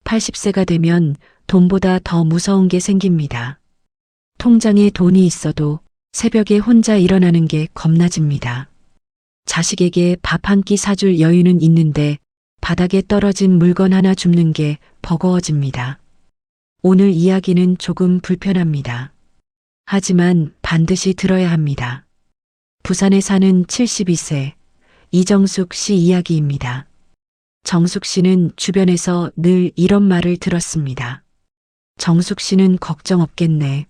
80세가 되면 돈보다 더 무서운 게 생깁니다. 통장에 돈이 있어도 새벽에 혼자 일어나는 게 겁나집니다. 자식에게 밥 한 끼 사줄 여유는 있는데 바닥에 떨어진 물건 하나 줍는 게 버거워집니다. 오늘 이야기는 조금 불편합니다. 하지만 반드시 들어야 합니다. 부산에 사는 72세 이정숙 씨 이야기입니다. 정숙 씨는 주변에서 늘 이런 말을 들었습니다. 정숙 씨는 걱정 없겠네.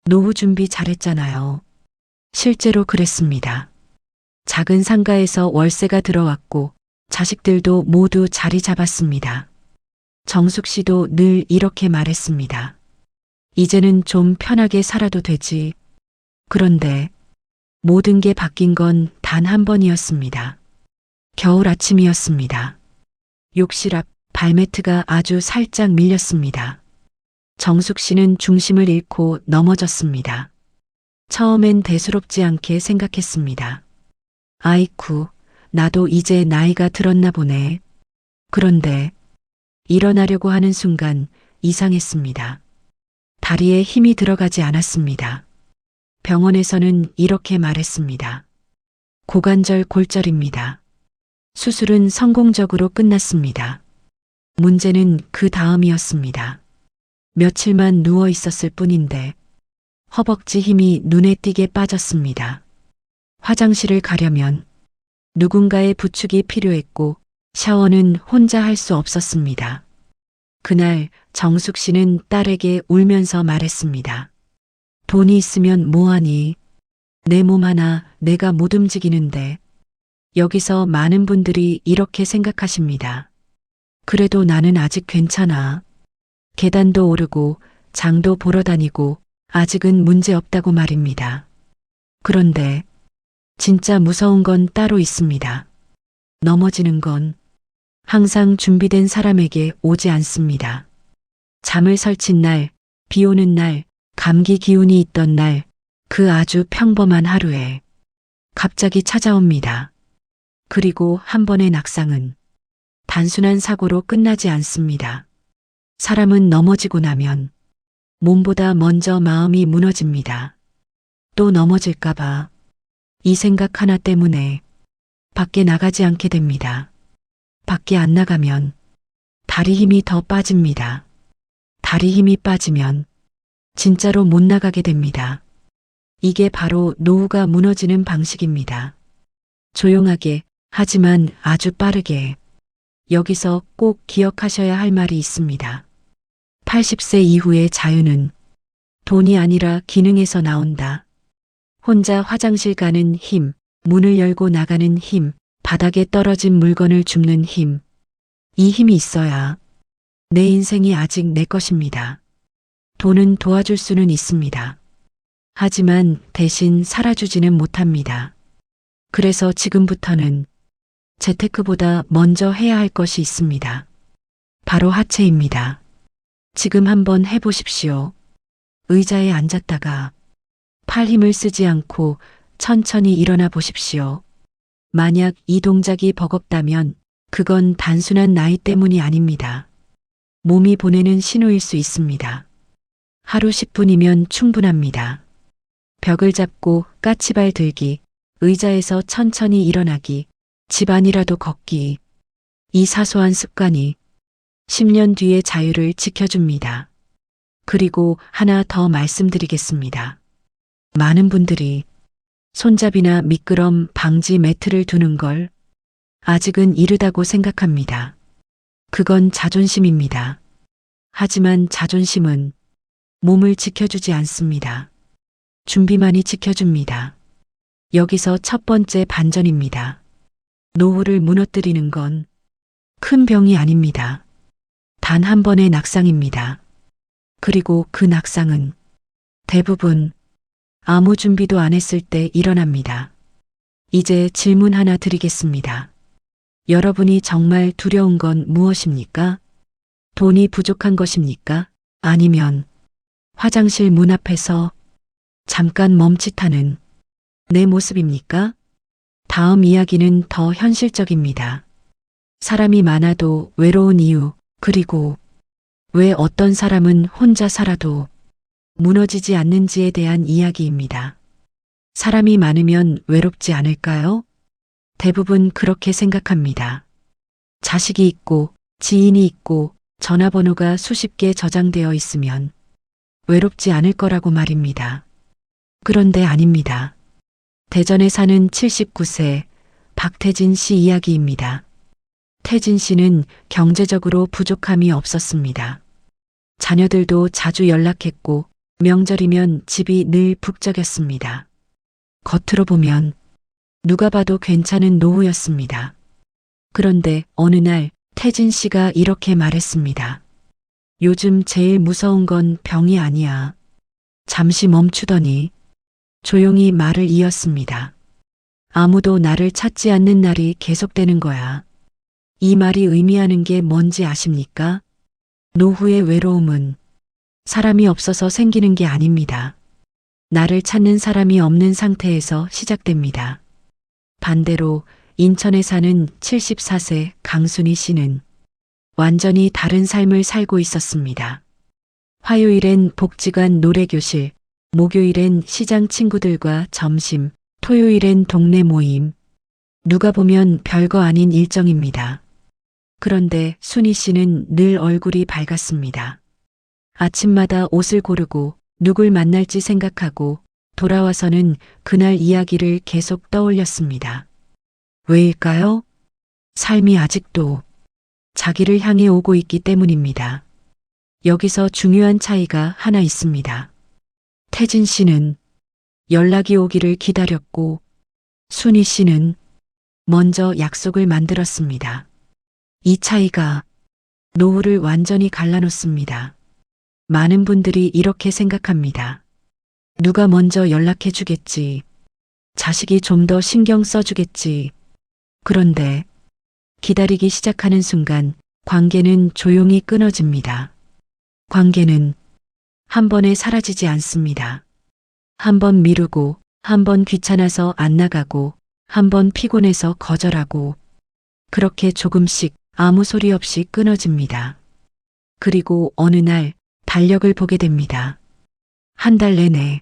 노후 준비 잘했잖아요. 실제로 그랬습니다. 작은 상가에서 월세가 들어왔고 자식들도 모두 자리 잡았습니다. 정숙 씨도 늘 이렇게 말했습니다. 이제는 좀 편하게 살아도 되지. 그런데 모든 게 바뀐 건 단 한 번이었습니다. 겨울 아침이었습니다. 욕실 앞 발매트가 아주 살짝 밀렸습니다. 정숙 씨는 중심을 잃고 넘어졌습니다. 처음엔 대수롭지 않게 생각했습니다. 아이쿠, 나도 이제 나이가 들었나 보네. 그런데 일어나려고 하는 순간 이상했습니다. 다리에 힘이 들어가지 않았습니다. 병원에서는 이렇게 말했습니다. 고관절 골절입니다. 수술은 성공적으로 끝났습니다. 문제는 그 다음이었습니다. 며칠만 누워 있었을 뿐인데 허벅지 힘이 눈에 띄게 빠졌습니다. 화장실을 가려면 누군가의 부축이 필요했고 샤워는 혼자 할 수 없었습니다. 그날 정숙 씨는 딸에게 울면서 말했습니다. 돈이 있으면 뭐하니? 내 몸 하나 내가 못 움직이는데. 여기서 많은 분들이 이렇게 생각하십니다. 그래도 나는 아직 괜찮아. 계단도 오르고 장도 보러 다니고 아직은 문제 없다고 말입니다. 그런데 진짜 무서운 건 따로 있습니다. 넘어지는 건 항상 준비된 사람에게 오지 않습니다. 잠을 설친 날, 비 오는 날, 감기 기운이 있던 날, 그 아주 평범한 하루에 갑자기 찾아옵니다. 그리고 한 번의 낙상은 단순한 사고로 끝나지 않습니다. 사람은 넘어지고 나면 몸보다 먼저 마음이 무너집니다. 또 넘어질까봐 이 생각 하나 때문에 밖에 나가지 않게 됩니다. 밖에 안 나가면 다리 힘이 더 빠집니다. 다리 힘이 빠지면 진짜로 못 나가게 됩니다. 이게 바로 노후가 무너지는 방식입니다. 조용하게 하지만 아주 빠르게. 여기서 꼭 기억하셔야 할 말이 있습니다. 80세 이후의 자유는 돈이 아니라 기능에서 나온다. 혼자 화장실 가는 힘, 문을 열고 나가는 힘, 바닥에 떨어진 물건을 줍는 힘. 이 힘이 있어야 내 인생이 아직 내 것입니다. 돈은 도와줄 수는 있습니다. 하지만 대신 살아주지는 못합니다. 그래서 지금부터는 재테크보다 먼저 해야 할 것이 있습니다. 바로 하체입니다. 지금 한번 해보십시오. 의자에 앉았다가 팔 힘을 쓰지 않고 천천히 일어나 보십시오. 만약 이 동작이 버겁다면 그건 단순한 나이 때문이 아닙니다. 몸이 보내는 신호일 수 있습니다. 하루 10분이면 충분합니다. 벽을 잡고 까치발 들기, 의자에서 천천히 일어나기, 집안이라도 걷기. 이 사소한 습관이 10년 뒤의 자유를 지켜줍니다. 그리고 하나 더 말씀드리겠습니다. 많은 분들이 손잡이나 미끄럼 방지 매트를 두는 걸 아직은 이르다고 생각합니다. 그건 자존심입니다. 하지만 자존심은 몸을 지켜주지 않습니다. 준비만이 지켜줍니다. 여기서 첫 번째 반전입니다. 노후를 무너뜨리는 건 큰 병이 아닙니다. 단 한 번의 낙상입니다. 그리고 그 낙상은 대부분 아무 준비도 안 했을 때 일어납니다. 이제 질문 하나 드리겠습니다. 여러분이 정말 두려운 건 무엇입니까? 돈이 부족한 것입니까? 아니면 화장실 문 앞에서 잠깐 멈칫하는 내 모습입니까? 다음 이야기는 더 현실적입니다. 사람이 많아도 외로운 이유, 그리고 왜 어떤 사람은 혼자 살아도 무너지지 않는지에 대한 이야기입니다. 사람이 많으면 외롭지 않을까요? 대부분 그렇게 생각합니다. 자식이 있고 지인이 있고 전화번호가 수십 개 저장되어 있으면 외롭지 않을 거라고 말입니다. 그런데 아닙니다. 대전에 사는 79세 박태진 씨 이야기입니다. 태진 씨는 경제적으로 부족함이 없었습니다. 자녀들도 자주 연락했고 명절이면 집이 늘 북적였습니다. 겉으로 보면 누가 봐도 괜찮은 노후였습니다. 그런데 어느 날 태진 씨가 이렇게 말했습니다. 요즘 제일 무서운 건 병이 아니야. 잠시 멈추더니 조용히 말을 이었습니다. 아무도 나를 찾지 않는 날이 계속되는 거야. 이 말이 의미하는 게 뭔지 아십니까? 노후의 외로움은 사람이 없어서 생기는 게 아닙니다. 나를 찾는 사람이 없는 상태에서 시작됩니다. 반대로 인천에 사는 74세 강순희 씨는 완전히 다른 삶을 살고 있었습니다. 화요일엔 복지관 노래교실, 목요일엔 시장 친구들과 점심, 토요일엔 동네 모임. 누가 보면 별거 아닌 일정입니다. 그런데 순희 씨는 늘 얼굴이 밝았습니다. 아침마다 옷을 고르고 누굴 만날지 생각하고 돌아와서는 그날 이야기를 계속 떠올렸습니다. 왜일까요? 삶이 아직도 자기를 향해 오고 있기 때문입니다. 여기서 중요한 차이가 하나 있습니다. 태진 씨는 연락이 오기를 기다렸고 순희 씨는 먼저 약속을 만들었습니다. 이 차이가 노후를 완전히 갈라놓습니다. 많은 분들이 이렇게 생각합니다. 누가 먼저 연락해 주겠지. 자식이 좀 더 신경 써주겠지. 그런데 기다리기 시작하는 순간 관계는 조용히 끊어집니다. 관계는 한 번에 사라지지 않습니다. 한 번 미루고, 한 번 귀찮아서 안 나가고, 한 번 피곤해서 거절하고, 그렇게 조금씩 아무 소리 없이 끊어집니다. 그리고 어느 날 달력을 보게 됩니다. 한 달 내내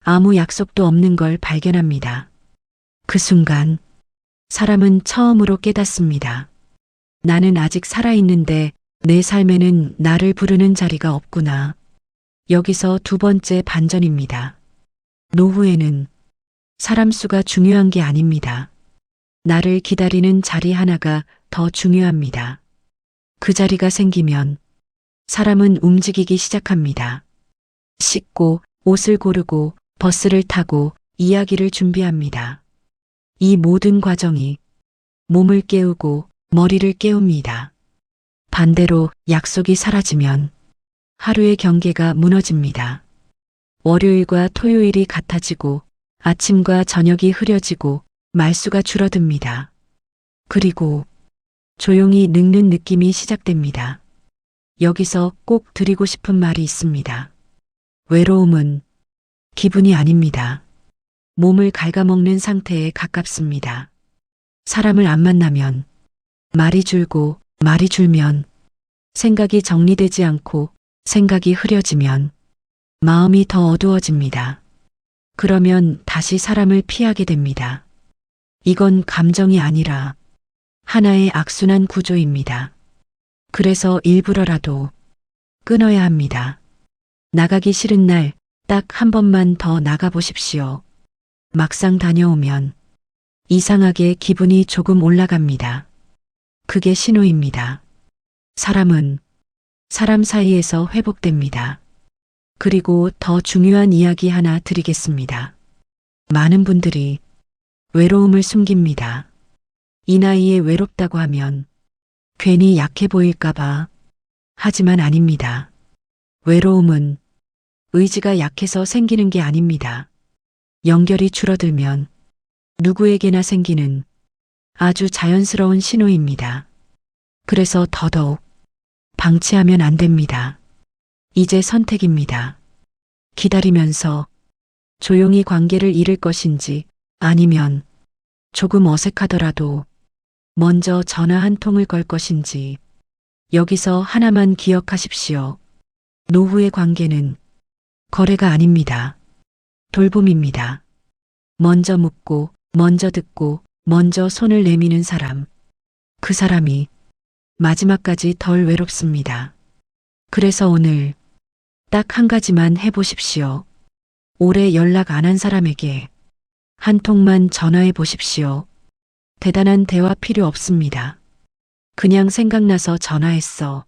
아무 약속도 없는 걸 발견합니다. 그 순간 사람은 처음으로 깨닫습니다. 나는 아직 살아있는데 내 삶에는 나를 부르는 자리가 없구나. 여기서 두 번째 반전입니다. 노후에는 사람 수가 중요한 게 아닙니다. 나를 기다리는 자리 하나가 더 중요합니다. 그 자리가 생기면 사람은 움직이기 시작합니다. 씻고, 옷을 고르고, 버스를 타고, 이야기를 준비합니다. 이 모든 과정이 몸을 깨우고 머리를 깨웁니다. 반대로 약속이 사라지면 하루의 경계가 무너집니다. 월요일과 토요일이 같아지고 아침과 저녁이 흐려지고 말수가 줄어듭니다. 그리고 조용히 늙는 느낌이 시작됩니다. 여기서 꼭 드리고 싶은 말이 있습니다. 외로움은 기분이 아닙니다. 몸을 갉아먹는 상태에 가깝습니다. 사람을 안 만나면 말이 줄고 말이 줄면 생각이 정리되지 않고 생각이 흐려지면 마음이 더 어두워집니다. 그러면 다시 사람을 피하게 됩니다. 이건 감정이 아니라 하나의 악순환 구조입니다. 그래서 일부러라도 끊어야 합니다. 나가기 싫은 날 딱 한 번만 더 나가보십시오. 막상 다녀오면 이상하게 기분이 조금 올라갑니다. 그게 신호입니다. 사람은 사람 사이에서 회복됩니다. 그리고 더 중요한 이야기 하나 드리겠습니다. 많은 분들이 외로움을 숨깁니다. 이 나이에 외롭다고 하면 괜히 약해 보일까봐. 하지만 아닙니다. 외로움은 의지가 약해서 생기는 게 아닙니다. 연결이 줄어들면 누구에게나 생기는 아주 자연스러운 신호입니다. 그래서 더더욱 방치하면 안 됩니다. 이제 선택입니다. 기다리면서 조용히 관계를 잃을 것인지 아니면 조금 어색하더라도 먼저 전화 한 통을 걸 것인지 여기서 하나만 기억하십시오. 노후의 관계는 거래가 아닙니다. 돌봄입니다. 먼저 묻고, 먼저 듣고, 먼저 손을 내미는 사람. 그 사람이 마지막까지 덜 외롭습니다. 그래서 오늘 딱 한 가지만 해보십시오. 오래 연락 안 한 사람에게 한 통만 전화해 보십시오. 대단한 대화 필요 없습니다. 그냥 생각나서 전화했어.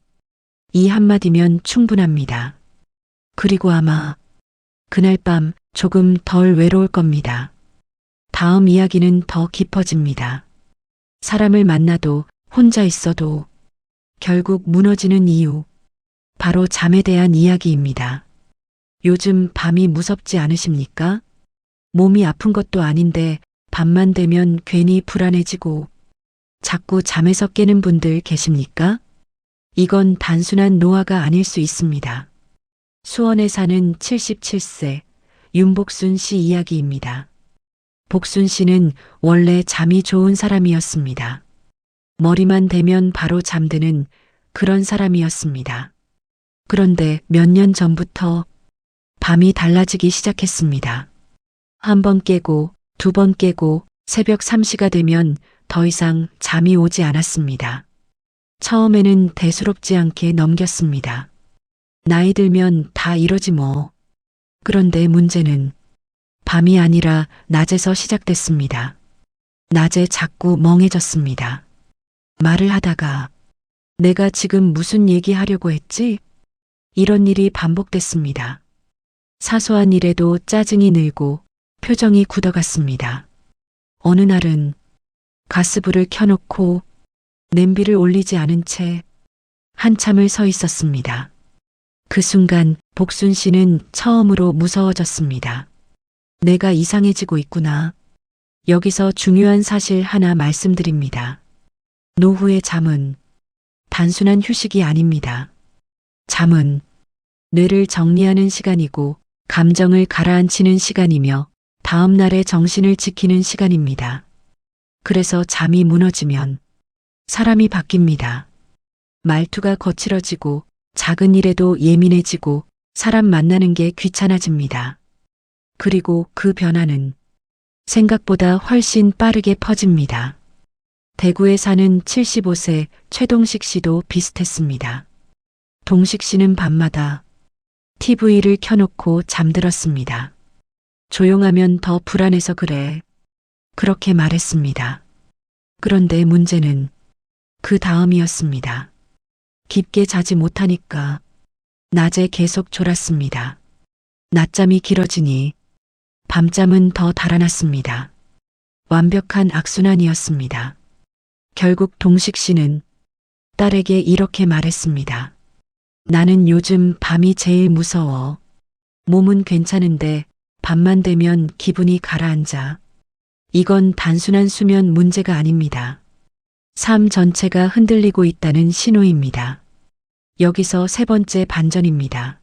이 한마디면 충분합니다. 그리고 아마 그날 밤 조금 덜 외로울 겁니다. 다음 이야기는 더 깊어집니다. 사람을 만나도 혼자 있어도 결국 무너지는 이유. 바로 잠에 대한 이야기입니다. 요즘 밤이 무섭지 않으십니까? 몸이 아픈 것도 아닌데 밤만 되면 괜히 불안해지고 자꾸 잠에서 깨는 분들 계십니까? 이건 단순한 노화가 아닐 수 있습니다. 수원에 사는 77세 윤복순 씨 이야기입니다. 복순 씨는 원래 잠이 좋은 사람이었습니다. 머리만 대면 바로 잠드는 그런 사람이었습니다. 그런데 몇 년 전부터 밤이 달라지기 시작했습니다. 한 번 깨고, 두 번 깨고, 새벽 3시가 되면 더 이상 잠이 오지 않았습니다. 처음에는 대수롭지 않게 넘겼습니다. 나이 들면 다 이러지 뭐. 그런데 문제는 밤이 아니라 낮에서 시작됐습니다. 낮에 자꾸 멍해졌습니다. 말을 하다가 내가 지금 무슨 얘기하려고 했지? 이런 일이 반복됐습니다. 사소한 일에도 짜증이 늘고 표정이 굳어갔습니다. 어느 날은 가스불을 켜놓고 냄비를 올리지 않은 채 한참을 서 있었습니다. 그 순간 복순 씨는 처음으로 무서워졌습니다. 내가 이상해지고 있구나. 여기서 중요한 사실 하나 말씀드립니다. 노후의 잠은 단순한 휴식이 아닙니다. 잠은 뇌를 정리하는 시간이고 감정을 가라앉히는 시간이며 다음 날의 정신을 지키는 시간입니다. 그래서 잠이 무너지면 사람이 바뀝니다. 말투가 거칠어지고 작은 일에도 예민해지고 사람 만나는 게 귀찮아집니다. 그리고 그 변화는 생각보다 훨씬 빠르게 퍼집니다. 대구에 사는 75세 최동식 씨도 비슷했습니다. 동식 씨는 밤마다 TV를 켜놓고 잠들었습니다. 조용하면 더 불안해서 그래. 그렇게 말했습니다. 그런데 문제는 그 다음이었습니다. 깊게 자지 못하니까 낮에 계속 졸았습니다. 낮잠이 길어지니 밤잠은 더 달아났습니다. 완벽한 악순환이었습니다. 결국 동식 씨는 딸에게 이렇게 말했습니다. 나는 요즘 밤이 제일 무서워. 몸은 괜찮은데 밤만 되면 기분이 가라앉아. 이건 단순한 수면 문제가 아닙니다. 삶 전체가 흔들리고 있다는 신호입니다. 여기서 세 번째 반전입니다.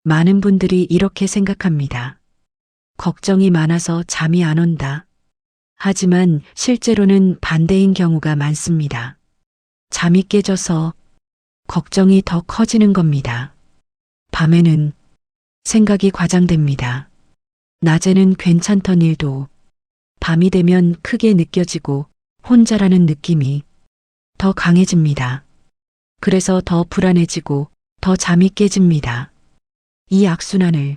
많은 분들이 이렇게 생각합니다. 걱정이 많아서 잠이 안 온다. 하지만 실제로는 반대인 경우가 많습니다. 잠이 깨져서 걱정이 더 커지는 겁니다. 밤에는 생각이 과장됩니다. 낮에는 괜찮던 일도 밤이 되면 크게 느껴지고 혼자라는 느낌이 더 강해집니다. 그래서 더 불안해지고 더 잠이 깨집니다. 이 악순환을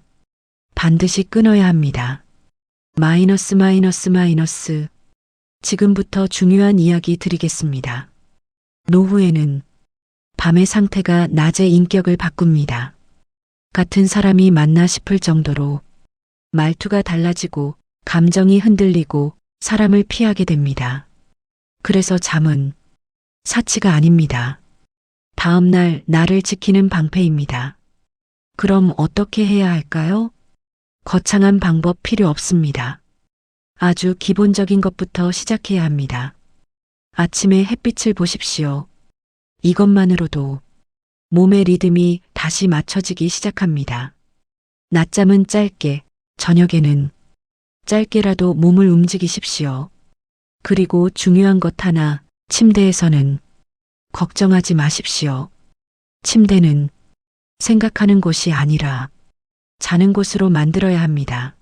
반드시 끊어야 합니다. 마이너스. 지금부터 중요한 이야기 드리겠습니다. 노후에는 밤의 상태가 낮의 인격을 바꿉니다. 같은 사람이 맞나 싶을 정도로 말투가 달라지고 감정이 흔들리고 사람을 피하게 됩니다. 그래서 잠은 사치가 아닙니다. 다음날 나를 지키는 방패입니다. 그럼 어떻게 해야 할까요? 거창한 방법 필요 없습니다. 아주 기본적인 것부터 시작해야 합니다. 아침에 햇빛을 보십시오. 이것만으로도 몸의 리듬이 다시 맞춰지기 시작합니다. 낮잠은 짧게, 저녁에는 짧게라도 몸을 움직이십시오. 그리고 중요한 것 하나, 침대에서는 걱정하지 마십시오. 침대는 생각하는 곳이 아니라 자는 곳으로 만들어야 합니다.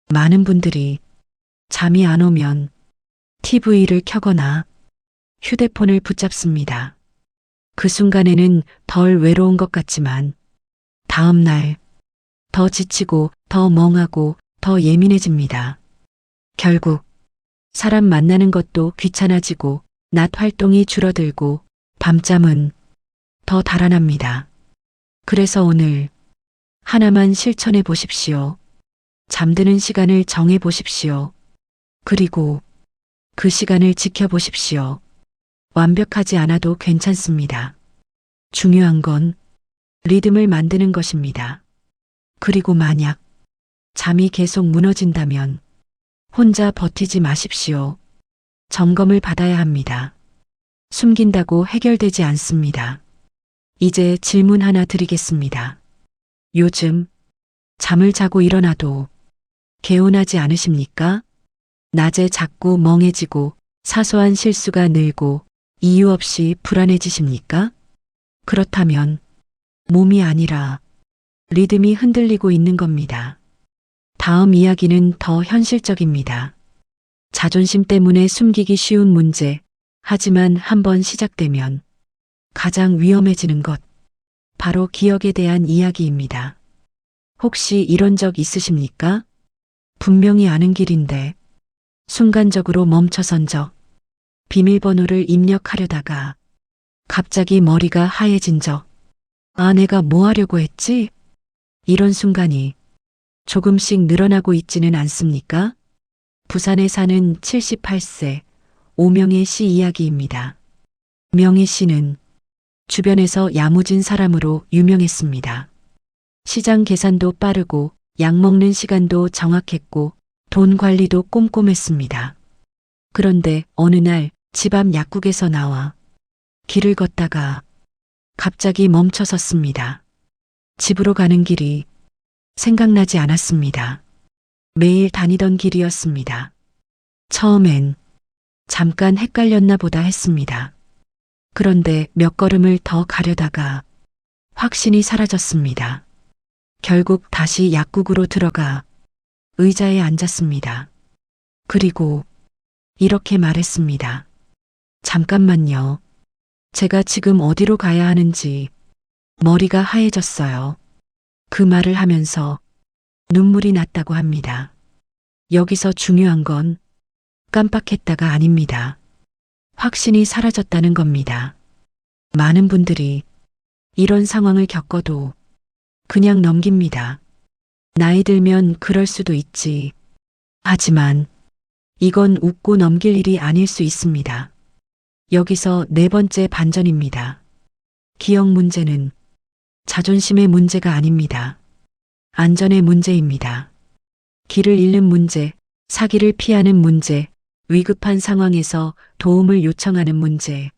많은 분들이 잠이 안 오면 TV를 켜거나 휴대폰을 붙잡습니다. 그 순간에는 덜 외로운 것 같지만 다음 날 더 지치고 더 멍하고 더 예민해집니다. 결국 사람 만나는 것도 귀찮아지고 낮 활동이 줄어들고 밤잠은 더 달아납니다. 그래서 오늘 하나만 실천해 보십시오. 잠드는 시간을 정해 보십시오. 그리고 그 시간을 지켜보십시오. 완벽하지 않아도 괜찮습니다. 중요한 건 리듬을 만드는 것입니다. 그리고 만약 잠이 계속 무너진다면 혼자 버티지 마십시오. 점검을 받아야 합니다. 숨긴다고 해결되지 않습니다. 이제 질문 하나 드리겠습니다. 요즘 잠을 자고 일어나도 개운하지 않으십니까? 낮에 자꾸 멍해지고 사소한 실수가 늘고 이유 없이 불안해지십니까? 그렇다면 몸이 아니라 리듬이 흔들리고 있는 겁니다. 다음 이야기는 더 현실적입니다. 자존심 때문에 숨기기 쉬운 문제, 하지만 한번 시작되면 가장 위험해지는 것, 바로 기억에 대한 이야기입니다. 혹시 이런 적 있으십니까? 분명히 아는 길인데 순간적으로 멈춰선 적, 비밀번호를 입력하려다가 갑자기 머리가 하얘진 적, 아, 내가 뭐 하려고 했지? 이런 순간이 조금씩 늘어나고 있지는 않습니까? 부산에 사는 78세 오명애 씨 이야기입니다. 명애 씨는 주변에서 야무진 사람으로 유명했습니다. 시장 계산도 빠르고 약 먹는 시간도 정확했고 돈 관리도 꼼꼼했습니다. 그런데 어느 날 집 앞 약국에서 나와 길을 걷다가 갑자기 멈춰섰습니다. 집으로 가는 길이 생각나지 않았습니다. 매일 다니던 길이었습니다. 처음엔 잠깐 헷갈렸나 보다 했습니다. 그런데 몇 걸음을 더 가려다가 확신이 사라졌습니다. 결국 다시 약국으로 들어가 의자에 앉았습니다. 그리고 이렇게 말했습니다. 잠깐만요. 제가 지금 어디로 가야 하는지 머리가 하얘졌어요. 그 말을 하면서 눈물이 났다고 합니다. 여기서 중요한 건 깜빡했다가 아닙니다. 확신이 사라졌다는 겁니다. 많은 분들이 이런 상황을 겪어도 그냥 넘깁니다. 나이 들면 그럴 수도 있지. 하지만 이건 웃고 넘길 일이 아닐 수 있습니다. 여기서 네 번째 반전입니다. 기억 문제는 자존심의 문제가 아닙니다. 안전의 문제입니다. 길을 잃는 문제, 사기를 피하는 문제, 위급한 상황에서 도움을 요청하는 문제.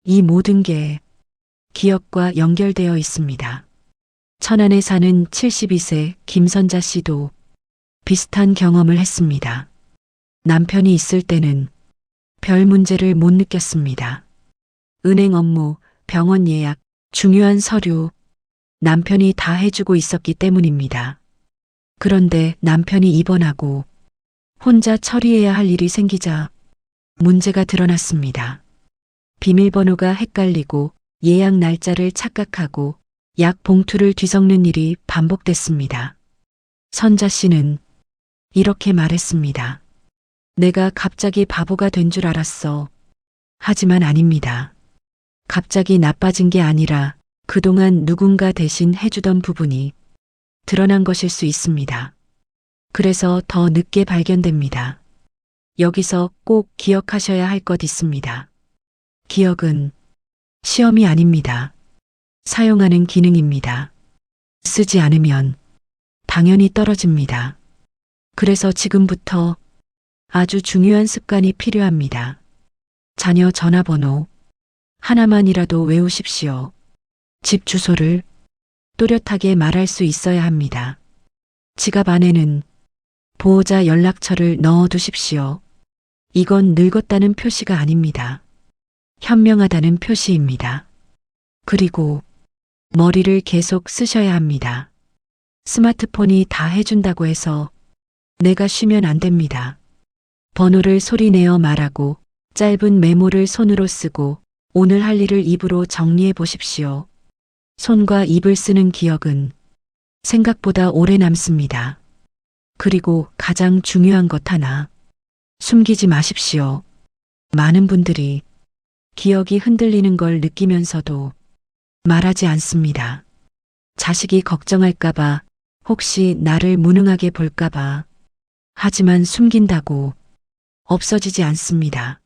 이 모든 게 기억과 연결되어 있습니다. 천안에 사는 72세 김선자 씨도 비슷한 경험을 했습니다. 남편이 있을 때는 별 문제를 못 느꼈습니다. 은행 업무, 병원 예약, 중요한 서류, 남편이 다 해주고 있었기 때문입니다. 그런데 남편이 입원하고 혼자 처리해야 할 일이 생기자 문제가 드러났습니다. 비밀번호가 헷갈리고 예약 날짜를 착각하고 약 봉투를 뒤섞는 일이 반복됐습니다. 선자 씨는 이렇게 말했습니다. 내가 갑자기 바보가 된 줄 알았어. 하지만 아닙니다. 갑자기 나빠진 게 아니라 그동안 누군가 대신 해주던 부분이 드러난 것일 수 있습니다. 그래서 더 늦게 발견됩니다. 여기서 꼭 기억하셔야 할 것 있습니다. 기억은 시험이 아닙니다. 사용하는 기능입니다. 쓰지 않으면 당연히 떨어집니다. 그래서 지금부터 아주 중요한 습관이 필요합니다. 자녀 전화번호 하나만이라도 외우십시오. 집 주소를 또렷하게 말할 수 있어야 합니다. 지갑 안에는 보호자 연락처를 넣어 두십시오. 이건 늙었다는 표시가 아닙니다. 현명하다는 표시입니다. 그리고 머리를 계속 쓰셔야 합니다. 스마트폰이 다 해준다고 해서 내가 쉬면 안 됩니다. 번호를 소리내어 말하고 짧은 메모를 손으로 쓰고 오늘 할 일을 입으로 정리해 보십시오. 손과 입을 쓰는 기억은 생각보다 오래 남습니다. 그리고 가장 중요한 것 하나, 숨기지 마십시오. 많은 분들이 기억이 흔들리는 걸 느끼면서도 말하지 않습니다. 자식이 걱정할까봐, 혹시 나를 무능하게 볼까봐. 하지만 숨긴다고 없어지지 않습니다.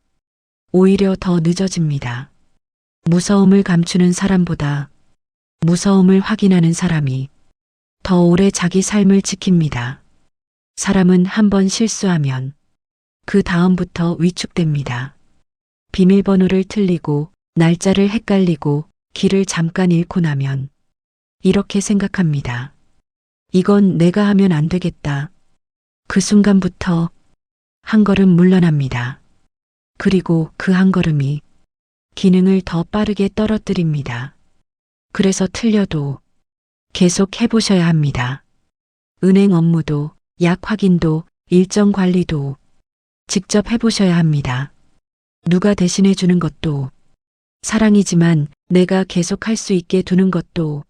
오히려 더 늦어집니다. 무서움을 감추는 사람보다 무서움을 확인하는 사람이 더 오래 자기 삶을 지킵니다. 사람은 한 번 실수하면 그 다음부터 위축됩니다. 비밀번호를 틀리고 날짜를 헷갈리고 길을 잠깐 잃고 나면 이렇게 생각합니다. 이건 내가 하면 안 되겠다. 그 순간부터 한 걸음 물러납니다. 그리고 그 한 걸음이 기능을 더 빠르게 떨어뜨립니다. 그래서 틀려도 계속 해보셔야 합니다. 은행 업무도, 약 확인도, 일정 관리도 직접 해보셔야 합니다. 누가 대신해 주는 것도 사랑이지만 내가 계속 할 수 있게 두는 것도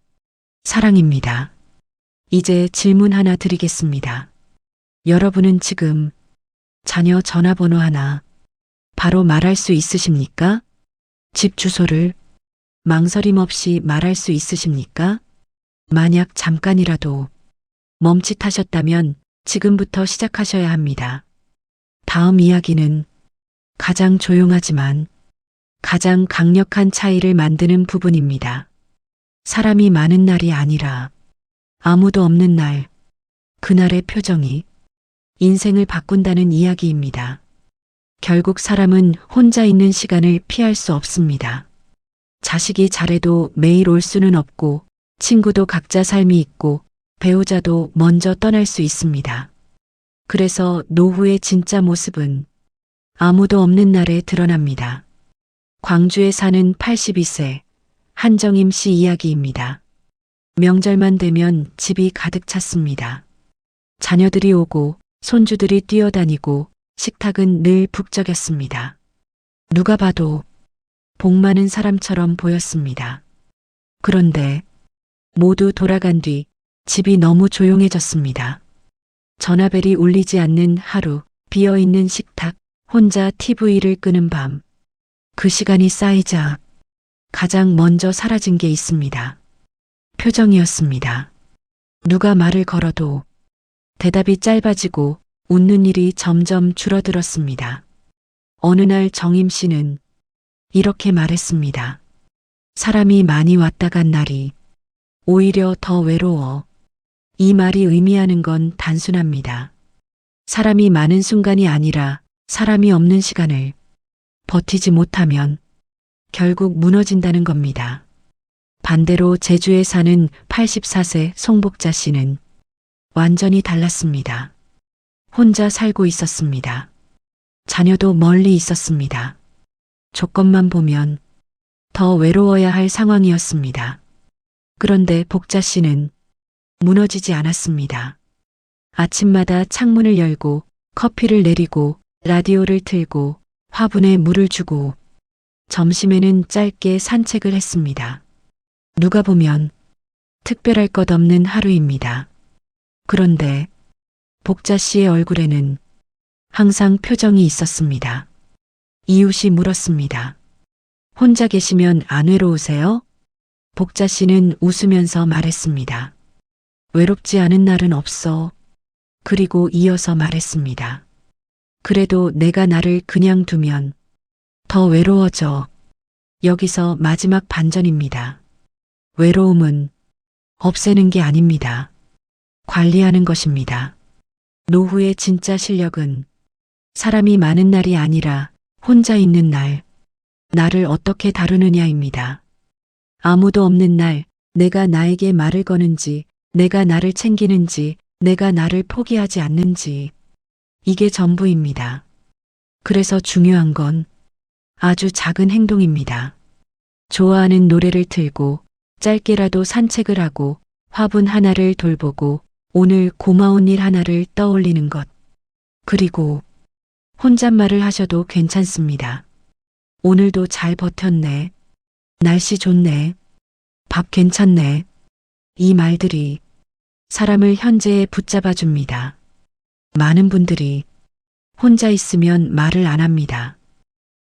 사랑입니다. 이제 질문 하나 드리겠습니다. 여러분은 지금 자녀 전화번호 하나 바로 말할 수 있으십니까? 집 주소를 망설임 없이 말할 수 있으십니까? 만약 잠깐이라도 멈칫하셨다면 지금부터 시작하셔야 합니다. 다음 이야기는 가장 조용하지만 가장 강력한 차이를 만드는 부분입니다. 사람이 많은 날이 아니라 아무도 없는 날, 그날의 표정이 인생을 바꾼다는 이야기입니다. 결국 사람은 혼자 있는 시간을 피할 수 없습니다. 자식이 잘해도 매일 올 수는 없고, 친구도 각자 삶이 있고, 배우자도 먼저 떠날 수 있습니다. 그래서 노후의 진짜 모습은 아무도 없는 날에 드러납니다. 광주에 사는 82세 한정임 씨 이야기입니다. 명절만 되면 집이 가득 찼습니다. 자녀들이 오고 손주들이 뛰어다니고 식탁은 늘 북적였습니다. 누가 봐도 복 많은 사람처럼 보였습니다. 그런데 모두 돌아간 뒤 집이 너무 조용해졌습니다. 전화벨이 울리지 않는 하루, 비어있는 식탁, 혼자 TV를 끄는 밤. 그 시간이 쌓이자 가장 먼저 사라진 게 있습니다. 표정이었습니다. 누가 말을 걸어도 대답이 짧아지고 웃는 일이 점점 줄어들었습니다. 어느 날 정임 씨는 이렇게 말했습니다. 사람이 많이 왔다 간 날이 오히려 더 외로워. 이 말이 의미하는 건 단순합니다. 사람이 많은 순간이 아니라 사람이 없는 시간을 버티지 못하면 결국 무너진다는 겁니다. 반대로 제주에 사는 84세 송복자 씨는 완전히 달랐습니다. 혼자 살고 있었습니다. 자녀도 멀리 있었습니다. 조건만 보면 더 외로워야 할 상황이었습니다. 그런데 복자 씨는 무너지지 않았습니다. 아침마다 창문을 열고 커피를 내리고 라디오를 틀고 화분에 물을 주고 점심에는 짧게 산책을 했습니다. 누가 보면 특별할 것 없는 하루입니다. 그런데 복자 씨의 얼굴에는 항상 표정이 있었습니다. 이웃이 물었습니다. 혼자 계시면 안 외로우세요? 복자 씨는 웃으면서 말했습니다. 외롭지 않은 날은 없어. 그리고 이어서 말했습니다. 그래도 내가 나를 그냥 두면 더 외로워져. 여기서 마지막 반전입니다. 외로움은 없애는 게 아닙니다. 관리하는 것입니다. 노후의 진짜 실력은 사람이 많은 날이 아니라 혼자 있는 날, 나를 어떻게 다루느냐입니다. 아무도 없는 날, 내가 나에게 말을 거는지, 내가 나를 챙기는지, 내가 나를 포기하지 않는지, 이게 전부입니다. 그래서 중요한 건 아주 작은 행동입니다. 좋아하는 노래를 틀고 짧게라도 산책을 하고 화분 하나를 돌보고 오늘 고마운 일 하나를 떠올리는 것. 그리고 혼잣말을 하셔도 괜찮습니다. 오늘도 잘 버텼네. 날씨 좋네. 밥 괜찮네. 이 말들이 사람을 현재에 붙잡아 줍니다. 많은 분들이 혼자 있으면 말을 안 합니다.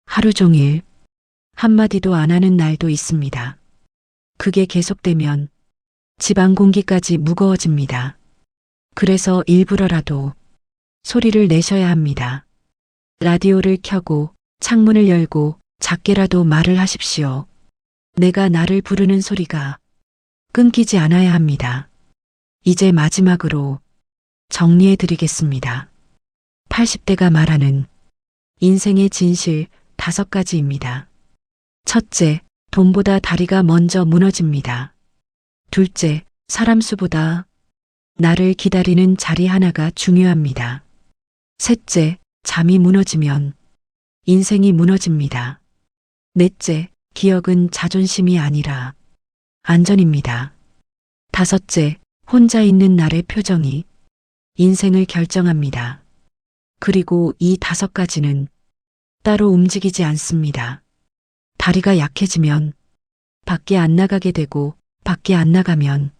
하루 종일 한마디도 안 하는 날도 있습니다. 그게 계속되면 집안 공기까지 무거워집니다. 그래서 일부러라도 소리를 내셔야 합니다. 라디오를 켜고 창문을 열고 작게라도 말을 하십시오. 내가 나를 부르는 소리가 끊기지 않아야 합니다. 이제 마지막으로 정리해 드리겠습니다. 80대가 말하는 인생의 진실 5가지입니다. 첫째, 돈보다 다리가 먼저 무너집니다. 둘째, 사람 수보다 나를 기다리는 자리 하나가 중요합니다. 셋째, 잠이 무너지면 인생이 무너집니다. 넷째, 기억은 자존심이 아니라 안전입니다. 다섯째, 혼자 있는 날의 표정이 인생을 결정합니다. 그리고 이 5가지는 따로 움직이지 않습니다. 다리가 약해지면 밖에 안 나가게 되고 밖에 안 나가면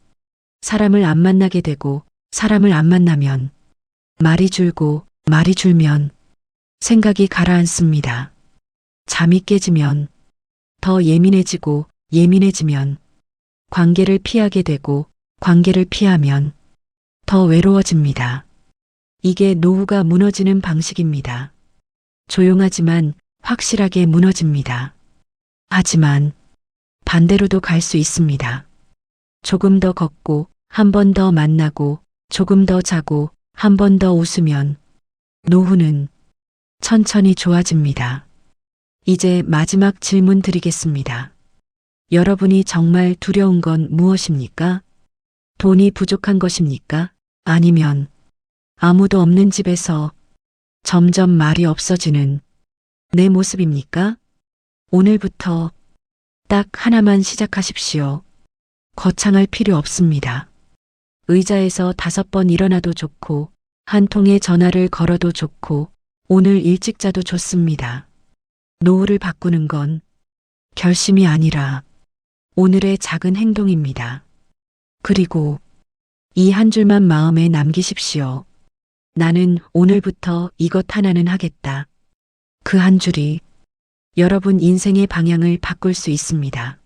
사람을 안 만나게 되고 사람을 안 만나면 말이 줄고 말이 줄면 생각이 가라앉습니다. 잠이 깨지면 더 예민해지고 예민해지면 관계를 피하게 되고 관계를 피하면 더 외로워집니다. 이게 노후가 무너지는 방식입니다. 조용하지만 확실하게 무너집니다. 하지만 반대로도 갈 수 있습니다. 조금 더 걷고 한 번 더 만나고 조금 더 자고 한 번 더 웃으면 노후는 천천히 좋아집니다. 이제 마지막 질문 드리겠습니다. 여러분이 정말 두려운 건 무엇입니까? 돈이 부족한 것입니까? 아니면 아무도 없는 집에서 점점 말이 없어지는 내 모습입니까? 오늘부터 딱 하나만 시작하십시오. 거창할 필요 없습니다. 의자에서 5번 일어나도 좋고 한 통의 전화를 걸어도 좋고 오늘 일찍 자도 좋습니다. 노후를 바꾸는 건 결심이 아니라 오늘의 작은 행동입니다. 그리고 이 한 줄만 마음에 남기십시오. 나는 오늘부터 이것 하나는 하겠다. 그 한 줄이 여러분 인생의 방향을 바꿀 수 있습니다.